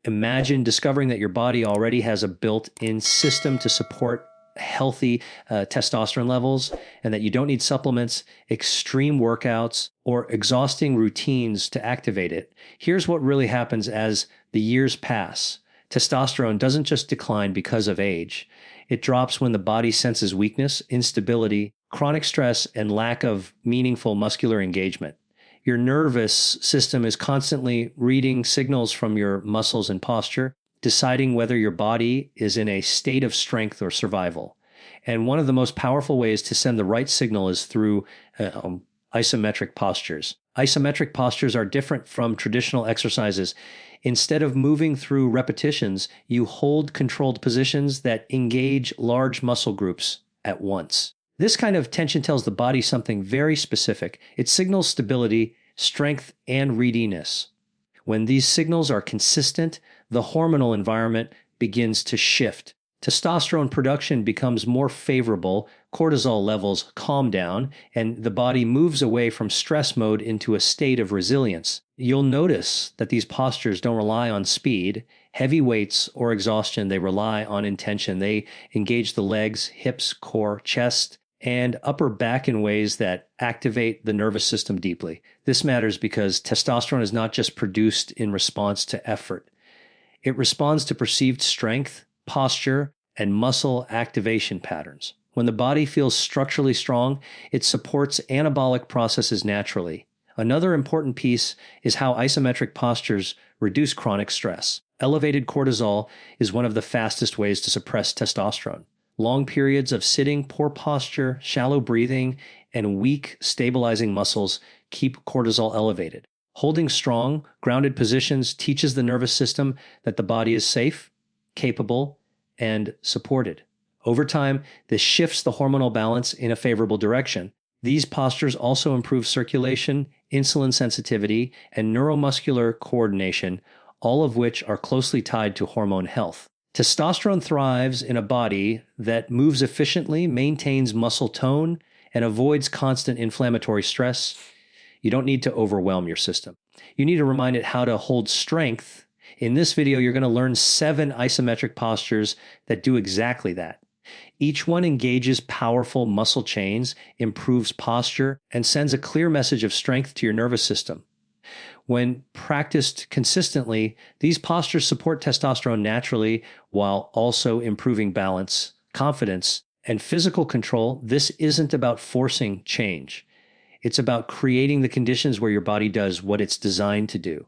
Imagine discovering that your body already has a built-in system to support healthy testosterone levels and that you don't need supplements, extreme workouts, or exhausting routines to activate it. Here's what really happens as the years pass. Testosterone doesn't just decline because of age. It drops when the body senses weakness, instability, chronic stress, and lack of meaningful muscular engagement. Your nervous system is constantly reading signals from your muscles and posture, deciding whether your body is in a state of strength or survival. And one of the most powerful ways to send the right signal is through isometric postures. Isometric postures are different from traditional exercises. Instead of moving through repetitions, you hold controlled positions that engage large muscle groups at once. This kind of tension tells the body something very specific. It signals stability, strength, and readiness. When these signals are consistent, the hormonal environment begins to shift. Testosterone production becomes more favorable, cortisol levels calm down, and the body moves away from stress mode into a state of resilience. You'll notice that these postures don't rely on speed, heavy weights, or exhaustion. They rely on intention. They engage the legs, hips, core, chest, and upper back in ways that activate the nervous system deeply. This matters because testosterone is not just produced in response to effort. It responds to perceived strength, posture, and muscle activation patterns. When the body feels structurally strong, it supports anabolic processes naturally. Another important piece is how isometric postures reduce chronic stress. Elevated cortisol is one of the fastest ways to suppress testosterone. Long periods of sitting, poor posture, shallow breathing, and weak, stabilizing muscles keep cortisol elevated. Holding strong, grounded positions teaches the nervous system that the body is safe, capable, and supported. Over time, this shifts the hormonal balance in a favorable direction. These postures also improve circulation, insulin sensitivity, and neuromuscular coordination, all of which are closely tied to hormone health. Testosterone thrives in a body that moves efficiently, maintains muscle tone, and avoids constant inflammatory stress. You don't need to overwhelm your system. You need to remind it how to hold strength. In this video, you're going to learn 7 isometric postures that do exactly that. Each one engages powerful muscle chains, improves posture, and sends a clear message of strength to your nervous system. When practiced consistently, these postures support testosterone naturally while also improving balance, confidence, and physical control. This isn't about forcing change. It's about creating the conditions where your body does what it's designed to do.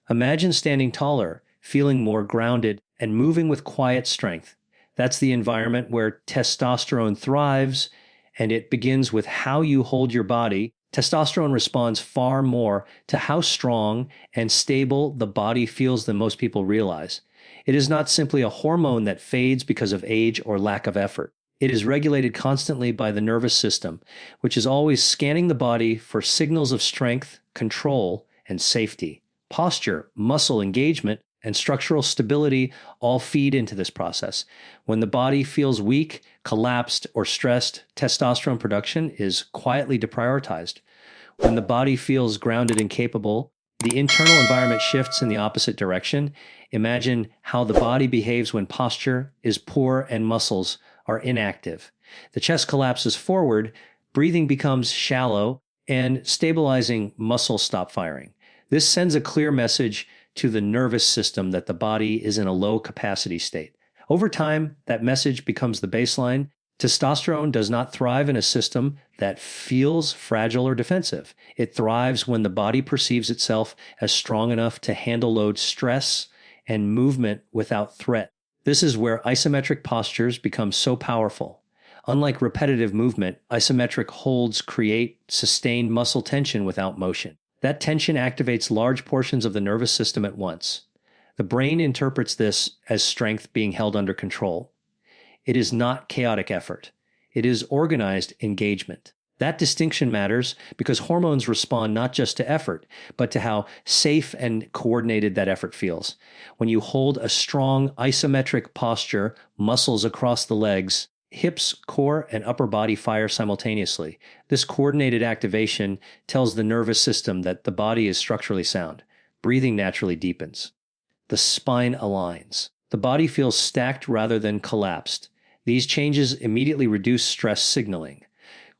Imagine standing taller, feeling more grounded, and moving with quiet strength. That's the environment where testosterone thrives, and it begins with how you hold your body. Testosterone responds far more to how strong and stable the body feels than most people realize. It is not simply a hormone that fades because of age or lack of effort. It is regulated constantly by the nervous system, which is always scanning the body for signals of strength, control, and safety. Posture, muscle engagement, and structural stability all feed into this process. When the body feels weak, collapsed, or stressed, testosterone production is quietly deprioritized. When the body feels grounded and capable, the internal environment shifts in the opposite direction. Imagine how the body behaves when posture is poor and muscles are inactive. The chest collapses forward, breathing becomes shallow, and stabilizing muscles stop firing. This sends a clear message to the nervous system that the body is in a low capacity state. Over time, that message becomes the baseline. Testosterone does not thrive in a system that feels fragile or defensive. It thrives when the body perceives itself as strong enough to handle load, stress, and movement without threat. This is where isometric postures become so powerful. Unlike repetitive movement, isometric holds create sustained muscle tension without motion. That tension activates large portions of the nervous system at once. The brain interprets this as strength being held under control. It is not chaotic effort. It is organized engagement. That distinction matters because hormones respond not just to effort, but to how safe and coordinated that effort feels. When you hold a strong isometric posture, muscles across the legs, hips, core, and upper body fire simultaneously. This coordinated activation tells the nervous system that the body is structurally sound. Breathing naturally deepens. the spine aligns. The body feels stacked rather than collapsed. These changes immediately reduce stress signaling.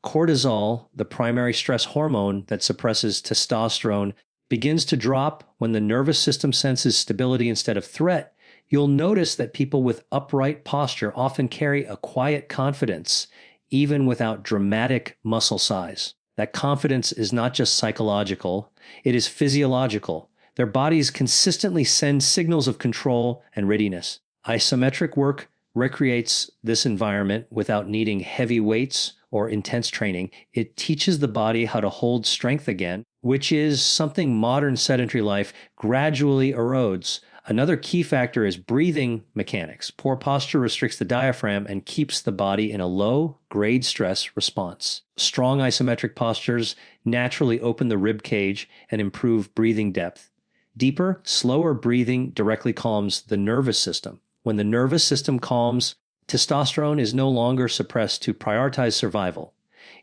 Cortisol, the primary stress hormone that suppresses testosterone, begins to drop when the nervous system senses stability instead of threat. You'll notice that people with upright posture often carry a quiet confidence, even without dramatic muscle size. That confidence is not just psychological, it is physiological. Their bodies consistently send signals of control and readiness. Isometric work recreates this environment without needing heavy weights or intense training. It teaches the body how to hold strength again, which is something modern sedentary life gradually erodes. Another key factor is breathing mechanics. Poor posture restricts the diaphragm and keeps the body in a low-grade stress response. Strong isometric postures naturally open the rib cage and improve breathing depth. Deeper, slower breathing directly calms the nervous system. When the nervous system calms, testosterone is no longer suppressed to prioritize survival.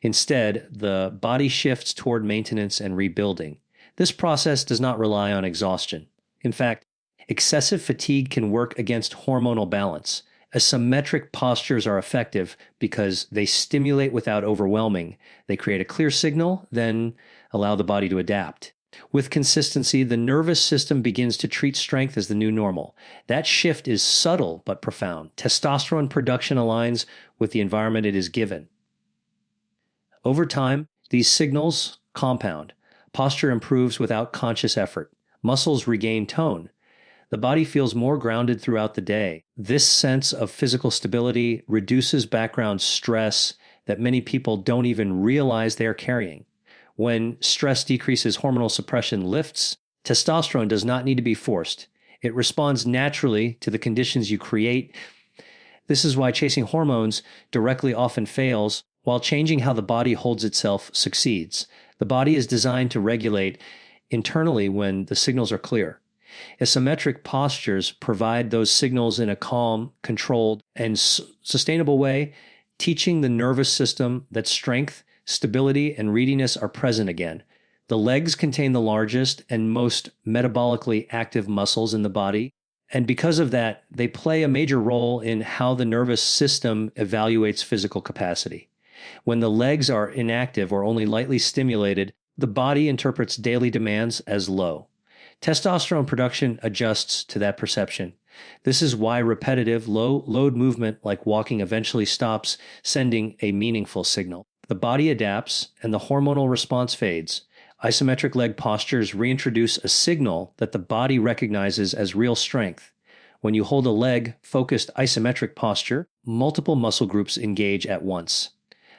Instead, the body shifts toward maintenance and rebuilding. This process does not rely on exhaustion. In fact, excessive fatigue can work against hormonal balance. Isometric postures are effective because they stimulate without overwhelming. They create a clear signal, then allow the body to adapt. With consistency, the nervous system begins to treat strength as the new normal. That shift is subtle but profound. Testosterone production aligns with the environment it is given. Over time, these signals compound. Posture improves without conscious effort. Muscles regain tone. The body feels more grounded throughout the day. This sense of physical stability reduces background stress that many people don't even realize they are carrying. When stress decreases, hormonal suppression lifts. Testosterone does not need to be forced. It responds naturally to the conditions you create. This is why chasing hormones directly often fails, while changing how the body holds itself succeeds. The body is designed to regulate internally when the signals are clear. Isometric postures provide those signals in a calm, controlled, and sustainable way, teaching the nervous system that strength, stability, and readiness are present again. The legs contain the largest and most metabolically active muscles in the body, and because of that, they play a major role in how the nervous system evaluates physical capacity. When the legs are inactive or only lightly stimulated, the body interprets daily demands as low. Testosterone production adjusts to that perception. This is why repetitive, low-load movement like walking eventually stops sending a meaningful signal. The body adapts and the hormonal response fades. Isometric leg postures reintroduce a signal that the body recognizes as real strength. When you hold a leg-focused isometric posture, multiple muscle groups engage at once.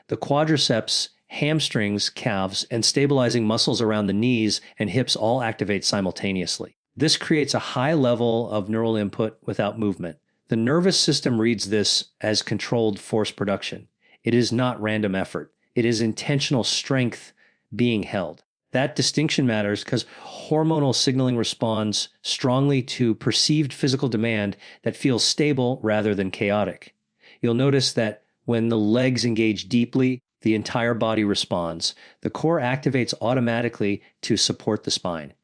The quadriceps, hamstrings, calves, and stabilizing muscles around the knees and hips all activate simultaneously. This creates a high level of neural input without movement. The nervous system reads this as controlled force production. It is not random effort. It is intentional strength being held. That distinction matters because hormonal signaling responds strongly to perceived physical demand that feels stable rather than chaotic. You'll notice that when the legs engage deeply, the entire body responds. The core activates automatically to support the spine.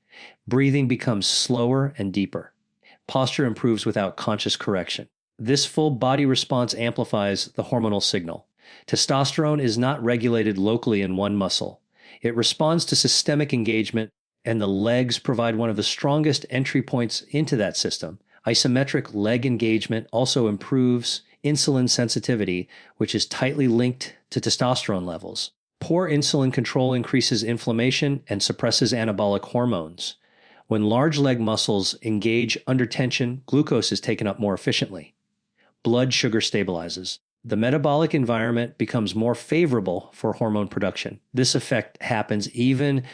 Breathing becomes slower and deeper. Posture improves without conscious correction. This full body response amplifies the hormonal signal. Testosterone is not regulated locally in one muscle. It responds to systemic engagement, and the legs provide one of the strongest entry points into that system. Isometric leg engagement also improves insulin sensitivity, which is tightly linked to testosterone levels. Poor insulin control increases inflammation and suppresses anabolic hormones. When large leg muscles engage under tension, glucose is taken up more efficiently. Blood sugar stabilizes. The metabolic environment becomes more favorable for hormone production. This effect happens even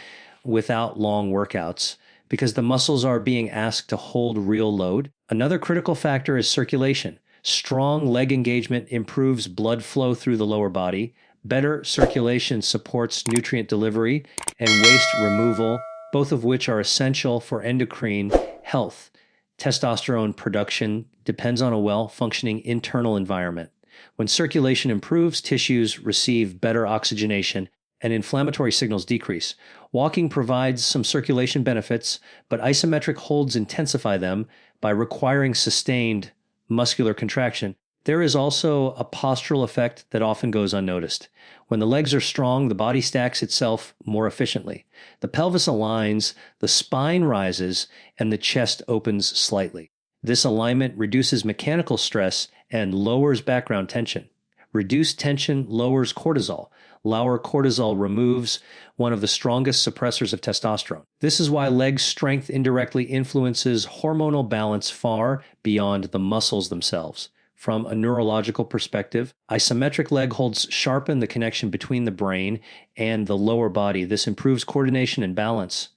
without long workouts because the muscles are being asked to hold real load. Another critical factor is circulation. Strong leg engagement improves blood flow through the lower body. Better circulation supports nutrient delivery and waste removal, both of which are essential for endocrine health. Testosterone production depends on a well-functioning internal environment. When circulation improves, tissues receive better oxygenation and inflammatory signals decrease. Walking provides some circulation benefits, but isometric holds intensify them. by requiring sustained muscular contraction. There is also a postural effect that often goes unnoticed. When the legs are strong, the body stacks itself more efficiently. The pelvis aligns, the spine rises, and the chest opens slightly. This alignment reduces mechanical stress and lowers background tension. Reduced tension lowers cortisol. Lower cortisol removes one of the strongest suppressors of testosterone. This is why leg strength indirectly influences hormonal balance far beyond the muscles themselves. From a neurological perspective, isometric leg holds sharpen the connection between the brain and the lower body. This improves coordination and balance.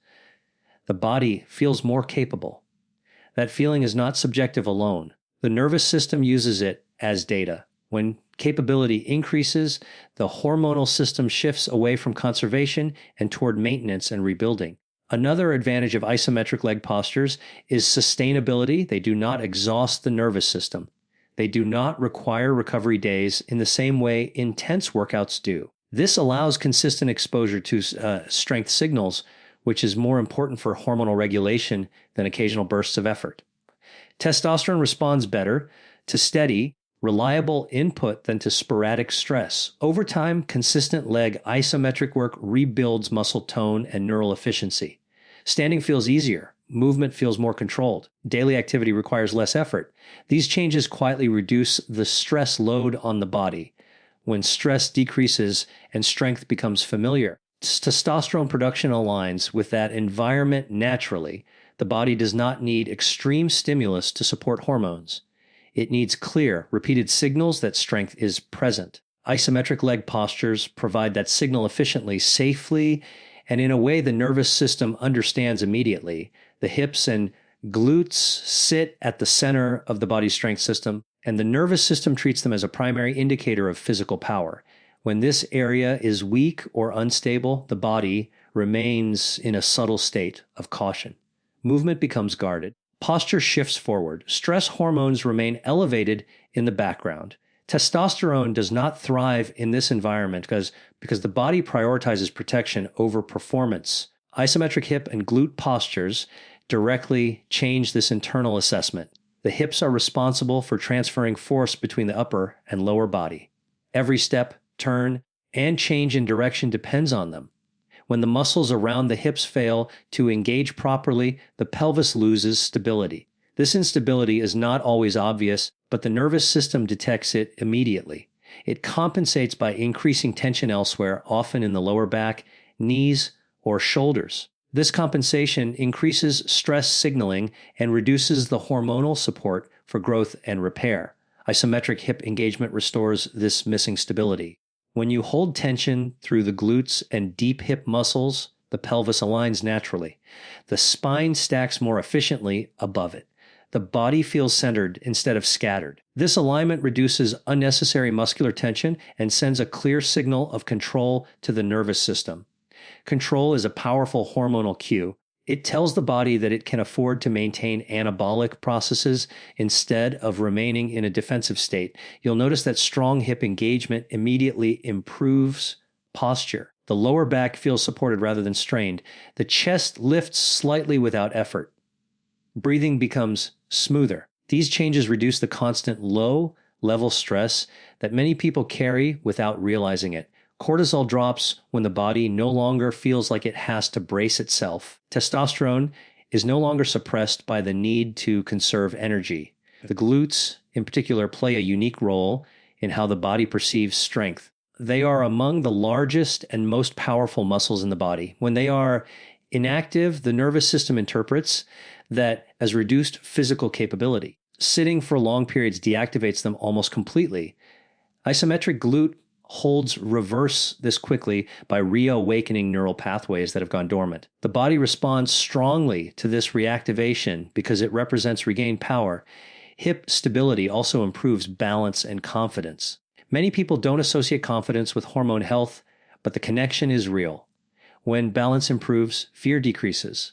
The body feels more capable. That feeling is not subjective alone. The nervous system uses it as data. When capability increases, the hormonal system shifts away from conservation and toward maintenance and rebuilding. Another advantage of isometric leg postures is sustainability. They do not exhaust the nervous system. They do not require recovery days in the same way intense workouts do. This allows consistent exposure to strength signals, which is more important for hormonal regulation than occasional bursts of effort. Testosterone responds better to steady, reliable input than to sporadic stress. Over time, consistent leg isometric work rebuilds muscle tone and neural efficiency. Standing feels easier. Movement feels more controlled. Daily activity requires less effort. These changes quietly reduce the stress load on the body. When stress decreases and strength becomes familiar, testosterone production aligns with that environment naturally. The body does not need extreme stimulus to support hormones. It needs clear, repeated signals that strength is present. Isometric leg postures provide that signal efficiently, safely, and in a way the nervous system understands immediately. The hips and glutes sit at the center of the body's strength system, and the nervous system treats them as a primary indicator of physical power. When this area is weak or unstable, the body remains in a subtle state of caution. Movement becomes guarded. Posture shifts forward. Stress hormones remain elevated in the background. Testosterone does not thrive in this environment because the body prioritizes protection over performance. Isometric hip and glute postures directly change this internal assessment. The hips are responsible for transferring force between the upper and lower body. Every step, turn, and change in direction depends on them. When the muscles around the hips fail to engage properly, the pelvis loses stability. This instability is not always obvious, but the nervous system detects it immediately. It compensates by increasing tension elsewhere, often in the lower back, knees, or shoulders. This compensation increases stress signaling and reduces the hormonal support for growth and repair. Isometric hip engagement restores this missing stability. When you hold tension through the glutes and deep hip muscles, the pelvis aligns naturally. The spine stacks more efficiently above it. The body feels centered instead of scattered. This alignment reduces unnecessary muscular tension and sends a clear signal of control to the nervous system. Control is a powerful hormonal cue. It tells the body that it can afford to maintain anabolic processes instead of remaining in a defensive state. You'll notice that strong hip engagement immediately improves posture. The lower back feels supported rather than strained. The chest lifts slightly without effort. Breathing becomes smoother. These changes reduce the constant low-level stress that many people carry without realizing it. Cortisol drops when the body no longer feels like it has to brace itself. Testosterone is no longer suppressed by the need to conserve energy. The glutes, in particular, play a unique role in how the body perceives strength. They are among the largest and most powerful muscles in the body. When they are inactive, the nervous system interprets that as reduced physical capability. Sitting for long periods deactivates them almost completely. Isometric glute holds reverse this quickly by reawakening neural pathways that have gone dormant. The body responds strongly to this reactivation because it represents regained power. Hip stability also improves balance and confidence. Many people don't associate confidence with hormone health, but the connection is real. When balance improves, fear decreases.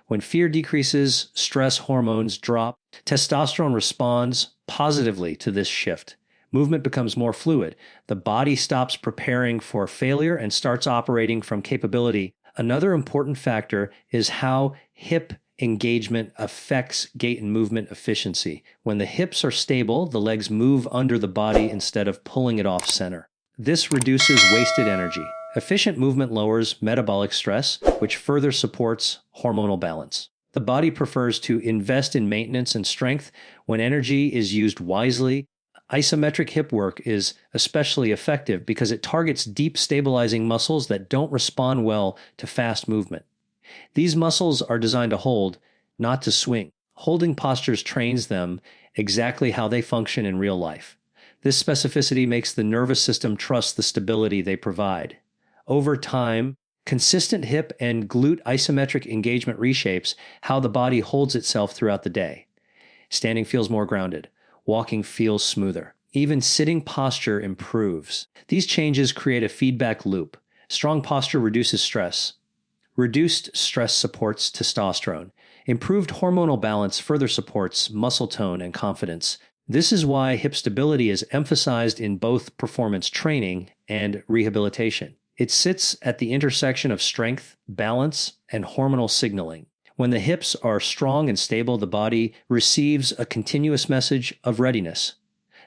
When fear decreases, stress hormones drop. Testosterone responds positively to this shift. Movement becomes more fluid. The body stops preparing for failure and starts operating from capability. Another important factor is how hip engagement affects gait and movement efficiency. When the hips are stable, the legs move under the body instead of pulling it off center. This reduces wasted energy. Efficient movement lowers metabolic stress, which further supports hormonal balance. The body prefers to invest in maintenance and strength when energy is used wisely. Isometric hip work is especially effective because it targets deep stabilizing muscles that don't respond well to fast movement. These muscles are designed to hold, not to swing. Holding postures trains them exactly how they function in real life. This specificity makes the nervous system trust the stability they provide. Over time, consistent hip and glute isometric engagement reshapes how the body holds itself throughout the day. Standing feels more grounded. Walking feels smoother. Even sitting posture improves. These changes create a feedback loop. Strong posture reduces stress. Reduced stress supports testosterone. Improved hormonal balance further supports muscle tone and confidence. This is why hip stability is emphasized in both performance training and rehabilitation. It sits at the intersection of strength, balance, and hormonal signaling. When the hips are strong and stable, the body receives a continuous message of readiness.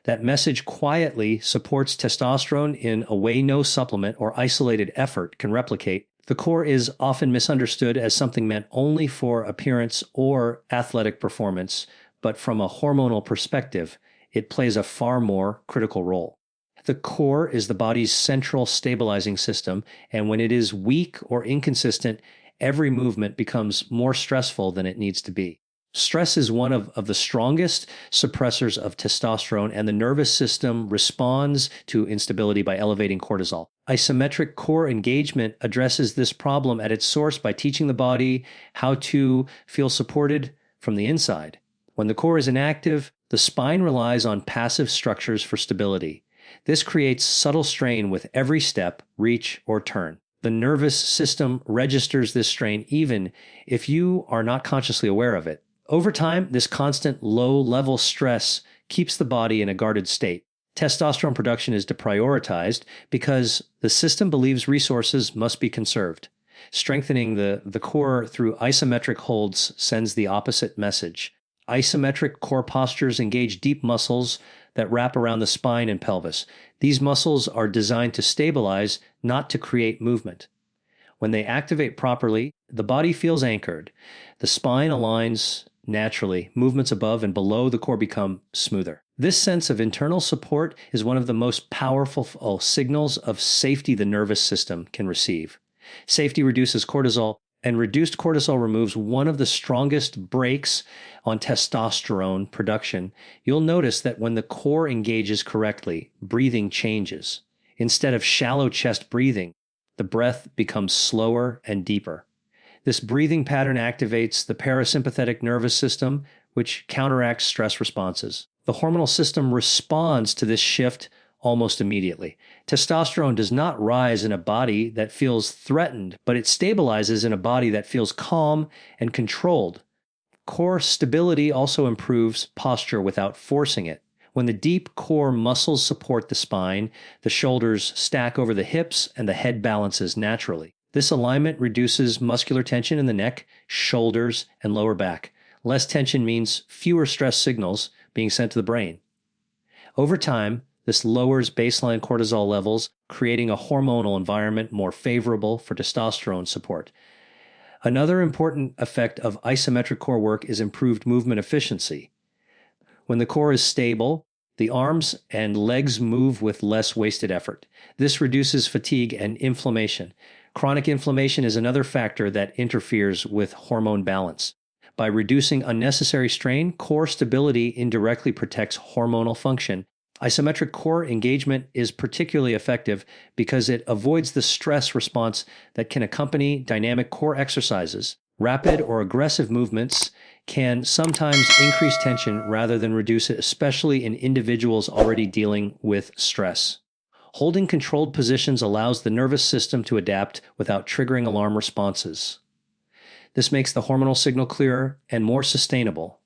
That message quietly supports testosterone in a way no supplement or isolated effort can replicate. The core is often misunderstood as something meant only for appearance or athletic performance, but from a hormonal perspective, it plays a far more critical role. The core is the body's central stabilizing system, and when it is weak or inconsistent, every movement becomes more stressful than it needs to be. Stress is one of the strongest suppressors of testosterone, and the nervous system responds to instability by elevating cortisol. Isometric core engagement addresses this problem at its source by teaching the body how to feel supported from the inside. When the core is inactive, the spine relies on passive structures for stability. This creates subtle strain with every step, reach, or turn. The nervous system registers this strain even if you are not consciously aware of it. Over time, this constant low-level stress keeps the body in a guarded state. Testosterone production is deprioritized because the system believes resources must be conserved. Strengthening the core through isometric holds sends the opposite message. Isometric core postures engage deep muscles that wrap around the spine and pelvis. These muscles are designed to stabilize, not to create movement. When they activate properly, the body feels anchored. The spine aligns naturally. Movements above and below the core become smoother. This sense of internal support is one of the most powerful signals of safety the nervous system can receive. Safety reduces cortisol, and reduced cortisol removes one of the strongest brakes on testosterone production. You'll notice that when the core engages correctly, breathing changes. Instead of shallow chest breathing, the breath becomes slower and deeper. This breathing pattern activates the parasympathetic nervous system, which counteracts stress responses. The hormonal system responds to this shift almost immediately. Testosterone does not rise in a body that feels threatened, but it stabilizes in a body that feels calm and controlled. Core stability also improves posture without forcing it. When the deep core muscles support the spine, the shoulders stack over the hips and the head balances naturally. This alignment reduces muscular tension in the neck, shoulders, and lower back. Less tension means fewer stress signals being sent to the brain. Over time, this lowers baseline cortisol levels, creating a hormonal environment more favorable for testosterone support. Another important effect of isometric core work is improved movement efficiency. When the core is stable, the arms and legs move with less wasted effort. This reduces fatigue and inflammation. Chronic inflammation is another factor that interferes with hormone balance. By reducing unnecessary strain, core stability indirectly protects hormonal function. Isometric core engagement is particularly effective because it avoids the stress response that can accompany dynamic core exercises. Rapid or aggressive movements can sometimes increase tension rather than reduce it, especially in individuals already dealing with stress. Holding controlled positions allows the nervous system to adapt without triggering alarm responses. This makes the hormonal signal clearer and more sustainable.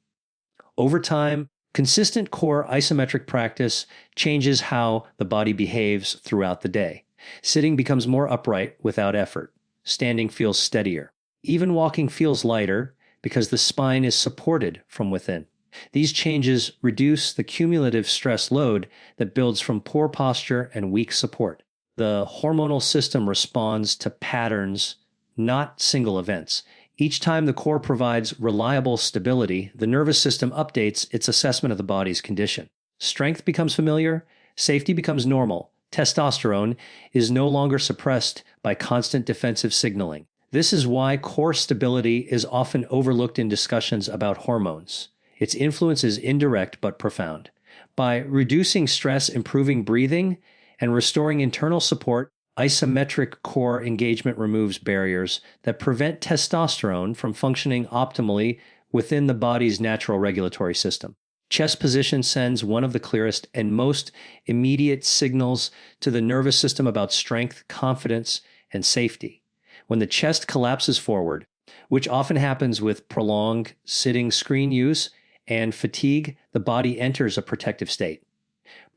Over time, consistent core isometric practice changes how the body behaves throughout the day. Sitting becomes more upright without effort. Standing feels steadier. Even walking feels lighter. because the spine is supported from within. These changes reduce the cumulative stress load that builds from poor posture and weak support. The hormonal system responds to patterns, not single events. Each time the core provides reliable stability, the nervous system updates its assessment of the body's condition. Strength becomes familiar, safety becomes normal. Testosterone is no longer suppressed by constant defensive signaling. This is why core stability is often overlooked in discussions about hormones. Its influence is indirect but profound. By reducing stress, improving breathing, and restoring internal support, isometric core engagement removes barriers that prevent testosterone from functioning optimally within the body's natural regulatory system. Chest position sends one of the clearest and most immediate signals to the nervous system about strength, confidence, and safety. When the chest collapses forward, which often happens with prolonged sitting screen use and fatigue, the body enters a protective state.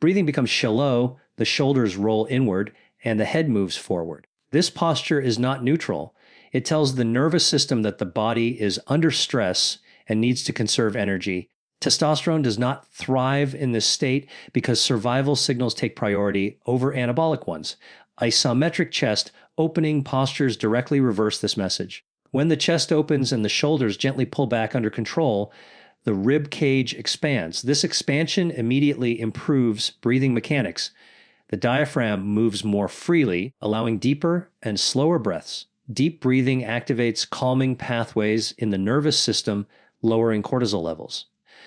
Breathing becomes shallow, the shoulders roll inward, and the head moves forward. This posture is not neutral. It tells the nervous system that the body is under stress and needs to conserve energy. Testosterone does not thrive in this state because survival signals take priority over anabolic ones. Isometric chest opening postures directly reverse this message. When the chest opens and the shoulders gently pull back under control, the rib cage expands. This expansion immediately improves breathing mechanics. The diaphragm moves more freely, allowing deeper and slower breaths. Deep breathing activates calming pathways in the nervous system, lowering cortisol levels.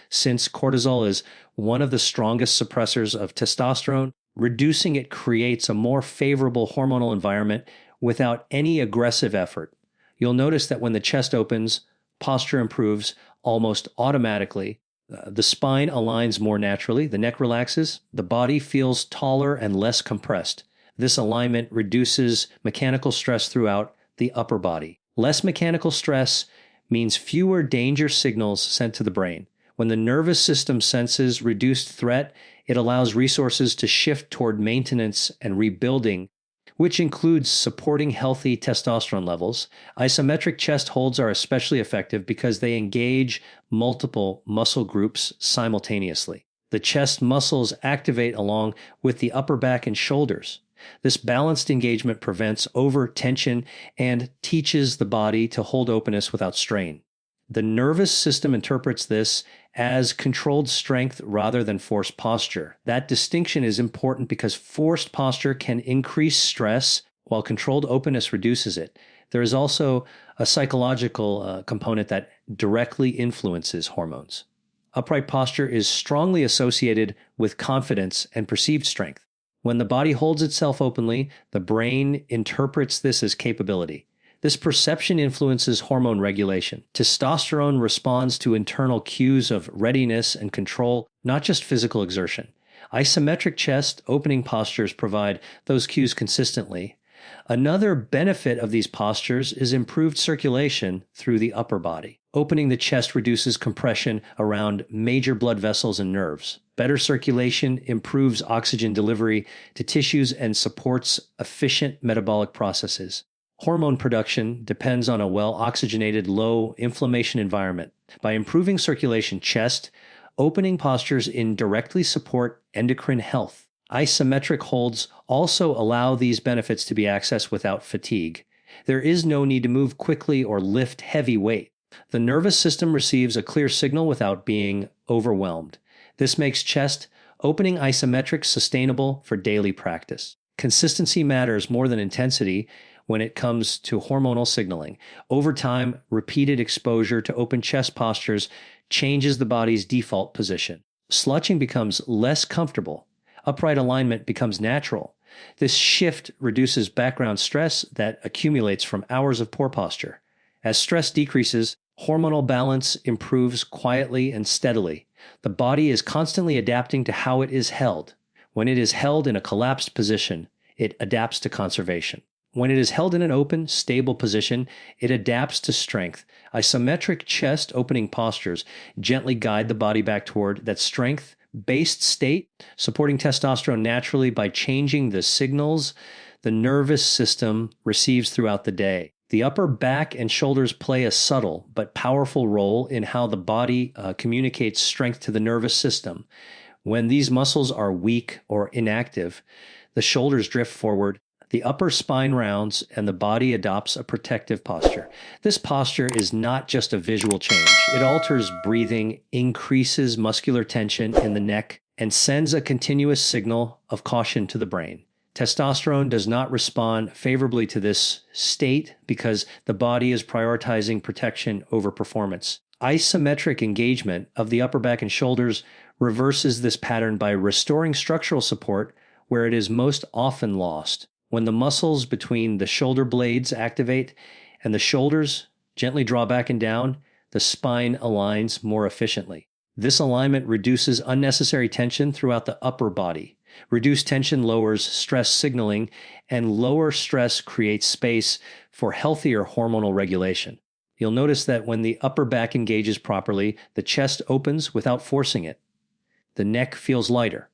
Since cortisol is one of the strongest suppressors of testosterone, reducing it creates a more favorable hormonal environment without any aggressive effort. You'll notice that when the chest opens, posture improves almost automatically. The spine aligns more naturally, the neck relaxes, the body feels taller and less compressed. This alignment reduces mechanical stress throughout the upper body. Less mechanical stress means fewer danger signals sent to the brain. When the nervous system senses reduced threat, it allows resources to shift toward maintenance and rebuilding, which includes supporting healthy testosterone levels. Isometric chest holds are especially effective because they engage multiple muscle groups simultaneously. The chest muscles activate along with the upper back and shoulders. This balanced engagement prevents over-tension and teaches the body to hold openness without strain. The nervous system interprets this as controlled strength rather than forced posture. That distinction is important because forced posture can increase stress while controlled openness reduces it. There is also a psychological component that directly influences hormones. Upright posture is strongly associated with confidence and perceived strength. When the body holds itself openly, the brain interprets this as capability. This perception influences hormone regulation. Testosterone responds to internal cues of readiness and control, not just physical exertion. Isometric chest opening postures provide those cues consistently. Another benefit of these postures is improved circulation through the upper body. Opening the chest reduces compression around major blood vessels and nerves. Better circulation improves oxygen delivery to tissues and supports efficient metabolic processes. Hormone production depends on a well-oxygenated, low-inflammation environment. By improving circulation, chest opening postures indirectly support endocrine health. Isometric holds also allow these benefits to be accessed without fatigue. There is no need to move quickly or lift heavy weight. The nervous system receives a clear signal without being overwhelmed. This makes chest opening isometric sustainable for daily practice. Consistency matters more than intensity when it comes to hormonal signaling. Over time, repeated exposure to open chest postures changes the body's default position. Slouching becomes less comfortable. Upright alignment becomes natural. This shift reduces background stress that accumulates from hours of poor posture. As stress decreases, hormonal balance improves quietly and steadily. The body is constantly adapting to how it is held. When it is held in a collapsed position, it adapts to conservation. When it is held in an open, stable position, it adapts to strength. Isometric chest opening postures gently guide the body back toward that strength-based state, supporting testosterone naturally by changing the signals the nervous system receives throughout the day. The upper back and shoulders play a subtle but powerful role in how the body communicates strength to the nervous system. When these muscles are weak or inactive, the shoulders drift forward, the upper spine rounds, and the body adopts a protective posture. This posture is not just a visual change. It alters breathing, increases muscular tension in the neck, and sends a continuous signal of caution to the brain. Testosterone does not respond favorably to this state because the body is prioritizing protection over performance. Isometric engagement of the upper back and shoulders reverses this pattern by restoring structural support where it is most often lost. When the muscles between the shoulder blades activate and the shoulders gently draw back and down, the spine aligns more efficiently. This alignment reduces unnecessary tension throughout the upper body. Reduced tension lowers stress signaling, and lower stress creates space for healthier hormonal regulation. You'll notice that when the upper back engages properly, the chest opens without forcing it. The neck feels lighter.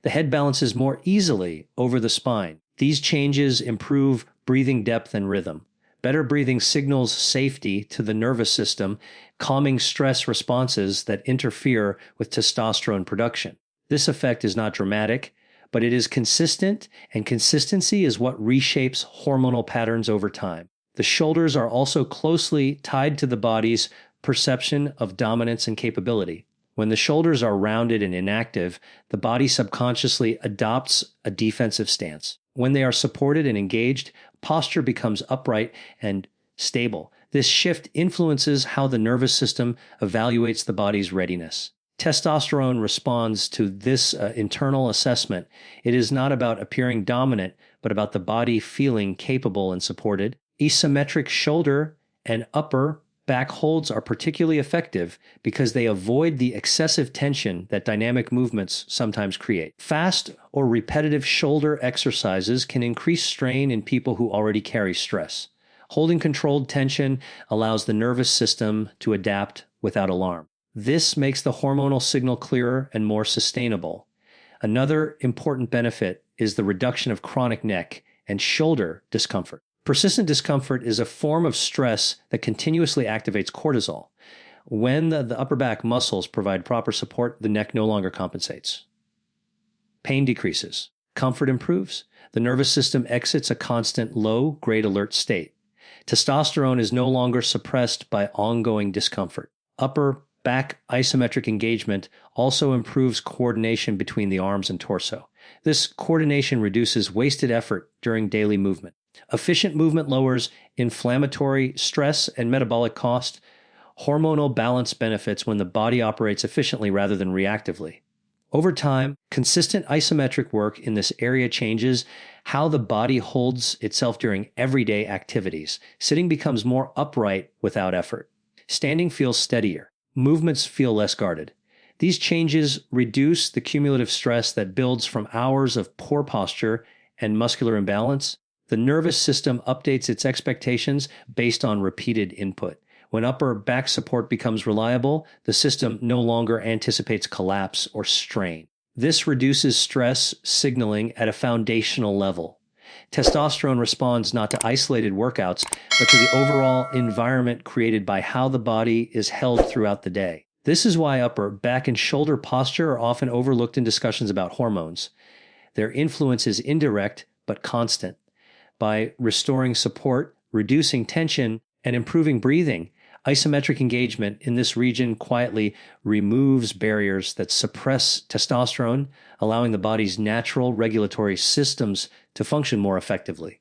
The head balances more easily over the spine. These changes improve breathing depth and rhythm. Better breathing signals safety to the nervous system, calming stress responses that interfere with testosterone production. This effect is not dramatic, but it is consistent, and consistency is what reshapes hormonal patterns over time. The shoulders are also closely tied to the body's perception of dominance and capability. When the shoulders are rounded and inactive, the body subconsciously adopts a defensive stance. When they are supported and engaged, posture becomes upright and stable. This shift influences how the nervous system evaluates the body's readiness. Testosterone responds to this internal assessment. It is not about appearing dominant, but about the body feeling capable and supported. Isometric shoulder and upper back holds are particularly effective because they avoid the excessive tension that dynamic movements sometimes create. Fast or repetitive shoulder exercises can increase strain in people who already carry stress. Holding controlled tension allows the nervous system to adapt without alarm. This makes the hormonal signal clearer and more sustainable. Another important benefit is the reduction of chronic neck and shoulder discomfort. Persistent discomfort is a form of stress that continuously activates cortisol. When the upper back muscles provide proper support, the neck no longer compensates. Pain decreases. Comfort improves. The nervous system exits a constant low-grade alert state. Testosterone is no longer suppressed by ongoing discomfort. Upper back isometric engagement also improves coordination between the arms and torso. This coordination reduces wasted effort during daily movement. Efficient movement lowers inflammatory stress and metabolic cost. Hormonal balance benefits when the body operates efficiently rather than reactively. Over time, consistent isometric work in this area changes how the body holds itself during everyday activities. Sitting becomes more upright without effort. Standing feels steadier. Movements feel less guarded. These changes reduce the cumulative stress that builds from hours of poor posture and muscular imbalance. The nervous system updates its expectations based on repeated input. When upper back support becomes reliable, the system no longer anticipates collapse or strain. This reduces stress signaling at a foundational level. Testosterone responds not to isolated workouts, but to the overall environment created by how the body is held throughout the day. This is why upper back and shoulder posture are often overlooked in discussions about hormones. Their influence is indirect but constant. By restoring support, reducing tension, and improving breathing, isometric engagement in this region quietly removes barriers that suppress testosterone, allowing the body's natural regulatory systems to function more effectively.